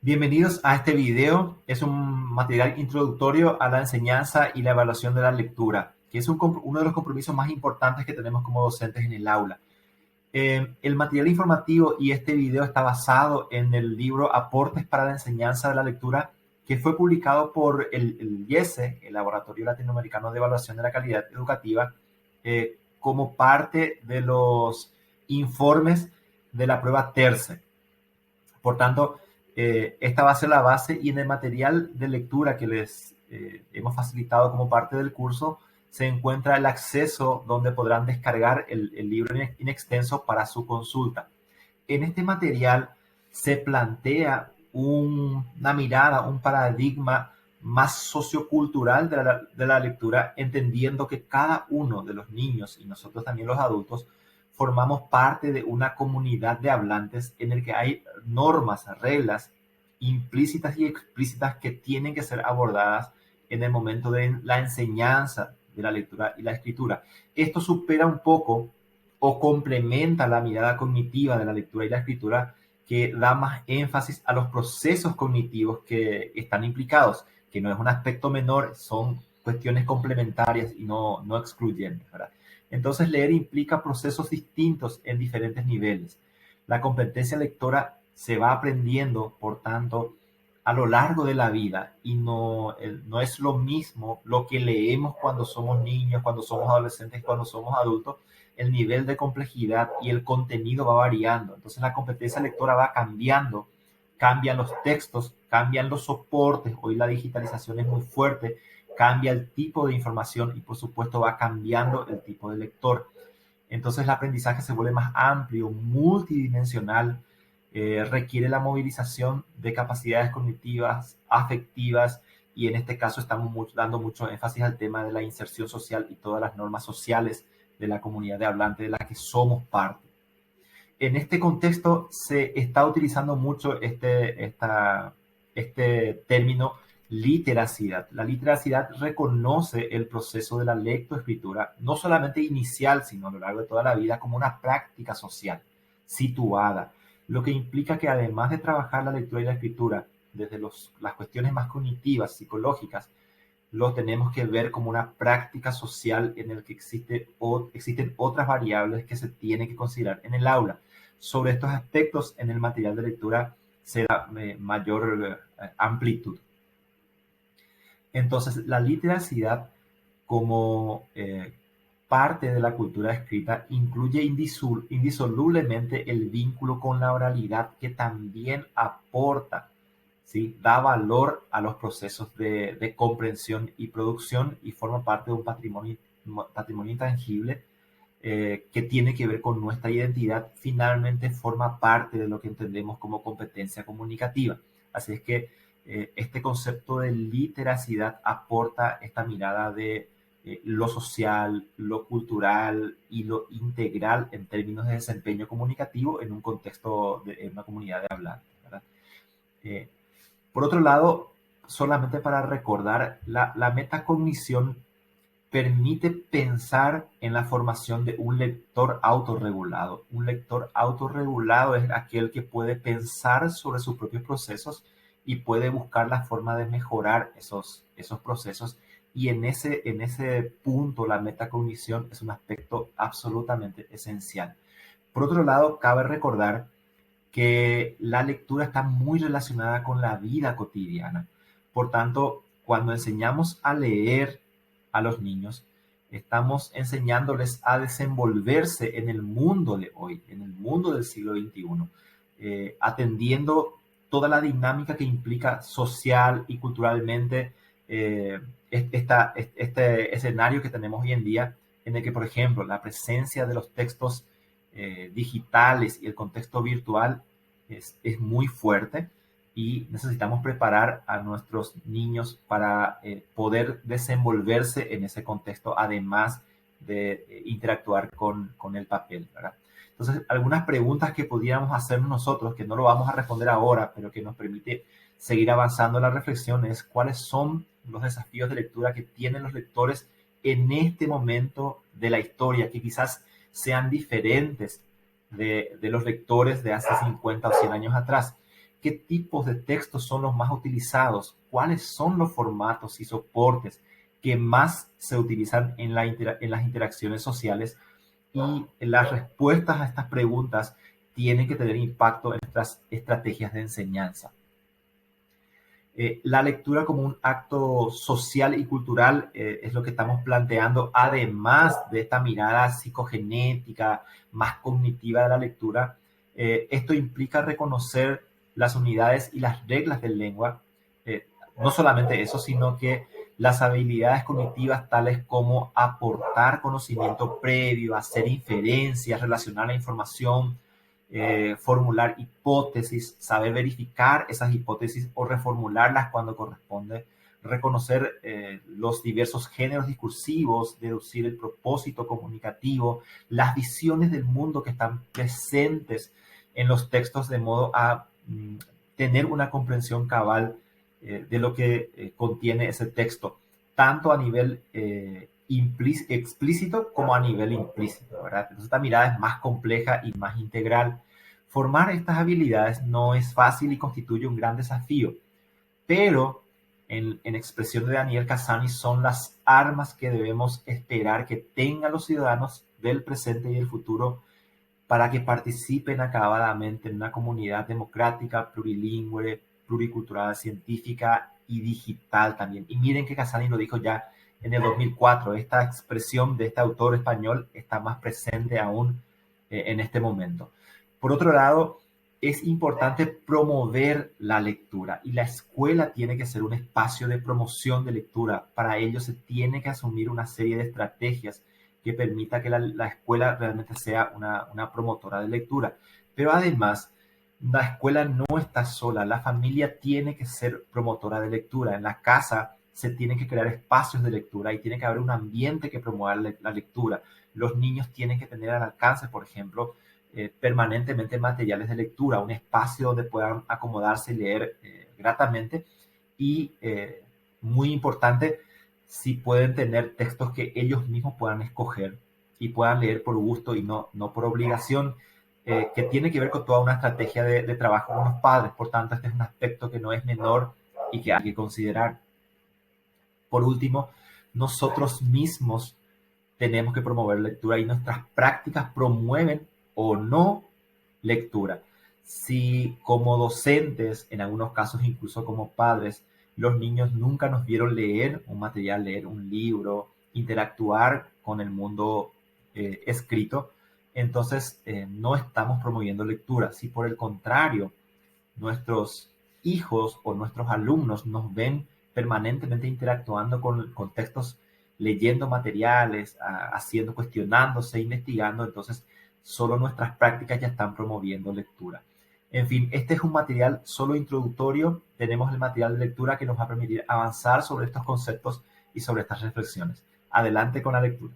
Bienvenidos a este video. Es un material introductorio a la enseñanza y la evaluación de la lectura, que es uno de los compromisos más importantes que tenemos como docentes en el aula. El material informativo y este video está basado en el libro Aportes para la enseñanza de la lectura, que fue publicado por el IESE, el Laboratorio Latinoamericano de Evaluación de la Calidad Educativa, como parte de los informes de la prueba TERCE. Por tanto, esta va a ser la base, y en el material de lectura que les hemos facilitado como parte del curso se encuentra el acceso donde podrán descargar el libro in extenso para su consulta. En este material se plantea una mirada, un paradigma más sociocultural de la lectura, entendiendo que cada uno de los niños y nosotros también los adultos formamos parte de una comunidad de hablantes en el que hay normas, reglas implícitas y explícitas que tienen que ser abordadas en el momento de la enseñanza de la lectura y la escritura. Esto supera un poco o complementa la mirada cognitiva de la lectura y la escritura, que da más énfasis a los procesos cognitivos que están implicados, que no es un aspecto menor, son cuestiones complementarias y no excluyentes, ¿verdad? Entonces, leer implica procesos distintos en diferentes niveles. La competencia lectora se va aprendiendo, por tanto, a lo largo de la vida, y no es lo mismo lo que leemos cuando somos niños, cuando somos adolescentes, cuando somos adultos. El nivel de complejidad y el contenido va variando. Entonces, la competencia lectora va cambiando, cambian los textos, cambian los soportes. Hoy la digitalización es muy fuerte, cambia el tipo de información y, por supuesto, va cambiando el tipo de lector. Entonces, el aprendizaje se vuelve más amplio, multidimensional, requiere la movilización de capacidades cognitivas, afectivas, y en este caso estamos dando mucho énfasis al tema de la inserción social y todas las normas sociales de la comunidad de hablantes de la que somos parte. En este contexto se está utilizando mucho este término literacidad. La literacidad reconoce el proceso de la lectoescritura, no solamente inicial, sino a lo largo de toda la vida, como una práctica social situada, lo que implica que, además de trabajar la lectura y la escritura desde las cuestiones más cognitivas, psicológicas, lo tenemos que ver como una práctica social en el que existen otras variables que se tienen que considerar en el aula. Sobre estos aspectos, en el material de lectura se da mayor amplitud. Entonces, la literacidad como parte de la cultura escrita incluye indisolublemente el vínculo con la oralidad, que también aporta, ¿sí? Da valor a los procesos de comprensión y producción, y forma parte de un patrimonio intangible que tiene que ver con nuestra identidad. Finalmente forma parte de lo que entendemos como competencia comunicativa. Así es que este concepto de literacidad aporta esta mirada de lo social, lo cultural y lo integral en términos de desempeño comunicativo en un contexto en una comunidad de hablantes, ¿verdad? Eh, por otro lado, solamente para recordar, la metacognición permite pensar en la formación de un lector autorregulado. Un lector autorregulado es aquel que puede pensar sobre sus propios procesos y puede buscar la forma de mejorar esos procesos. Y en ese punto, la metacognición es un aspecto absolutamente esencial. Por otro lado, cabe recordar que la lectura está muy relacionada con la vida cotidiana. Por tanto, cuando enseñamos a leer a los niños, estamos enseñándoles a desenvolverse en el mundo de hoy, en el mundo del siglo XXI, atendiendo toda la dinámica que implica social y culturalmente este escenario que tenemos hoy en día, en el que, por ejemplo, la presencia de los textos digitales y el contexto virtual es muy fuerte, y necesitamos preparar a nuestros niños para poder desenvolverse en ese contexto, además de interactuar con el papel, ¿verdad? Entonces, algunas preguntas que podríamos hacernos nosotros, que no lo vamos a responder ahora, pero que nos permite seguir avanzando en la reflexión, es: ¿cuáles son los desafíos de lectura que tienen los lectores en este momento de la historia, que quizás sean diferentes de los lectores de hace 50 o 100 años atrás? qué tipos de textos son los más utilizados, cuáles son los formatos y soportes que más se utilizan en las interacciones sociales, y las respuestas a estas preguntas tienen que tener impacto en nuestras estrategias de enseñanza. La lectura como un acto social y cultural es lo que estamos planteando, además de esta mirada psicogenética, más cognitiva de la lectura. Esto implica reconocer las unidades y las reglas del lengua. No solamente eso, sino que las habilidades cognitivas tales como aportar conocimiento previo, hacer inferencias, relacionar la información, formular hipótesis, saber verificar esas hipótesis o reformularlas cuando corresponde, reconocer los diversos géneros discursivos, deducir el propósito comunicativo, las visiones del mundo que están presentes en los textos, de modo a tener una comprensión cabal de lo que contiene ese texto, tanto a nivel explícito como a nivel implícito, ¿verdad? Entonces esta mirada es más compleja y más integral. Formar estas habilidades no es fácil y constituye un gran desafío, pero en expresión de Daniel Cassani son las armas que debemos esperar que tengan los ciudadanos del presente y del futuro para que participen acabadamente en una comunidad democrática, plurilingüe, pluricultural, científica y digital también. Y miren que Cassani lo dijo ya en el 2004, esta expresión de este autor español está más presente aún en este momento. Por otro lado, es importante promover la lectura, y la escuela tiene que ser un espacio de promoción de lectura. Para ello se tiene que asumir una serie de estrategias que permita que la escuela realmente sea una promotora de lectura. Pero además, la escuela no está sola, la familia tiene que ser promotora de lectura. En la casa se tienen que crear espacios de lectura y tiene que haber un ambiente que promueva la lectura. Los niños tienen que tener al alcance, por ejemplo, permanentemente materiales de lectura, un espacio donde puedan acomodarse y leer gratamente. Y muy importante, si pueden tener textos que ellos mismos puedan escoger y puedan leer por gusto y no por obligación, que tiene que ver con toda una estrategia de trabajo con los padres. Por tanto, este es un aspecto que no es menor y que hay que considerar. Por último, nosotros mismos tenemos que promover lectura, y nuestras prácticas promueven o no lectura. Si como docentes, en algunos casos incluso como padres, los niños nunca nos vieron leer un material, leer un libro, interactuar con el mundo escrito, entonces no estamos promoviendo lectura. Si por el contrario nuestros hijos o nuestros alumnos nos ven permanentemente interactuando con textos, leyendo materiales, haciendo, cuestionándose, investigando, entonces solo nuestras prácticas ya están promoviendo lectura. En fin, este es un material solo introductorio. Tenemos el material de lectura que nos va a permitir avanzar sobre estos conceptos y sobre estas reflexiones. Adelante con la lectura.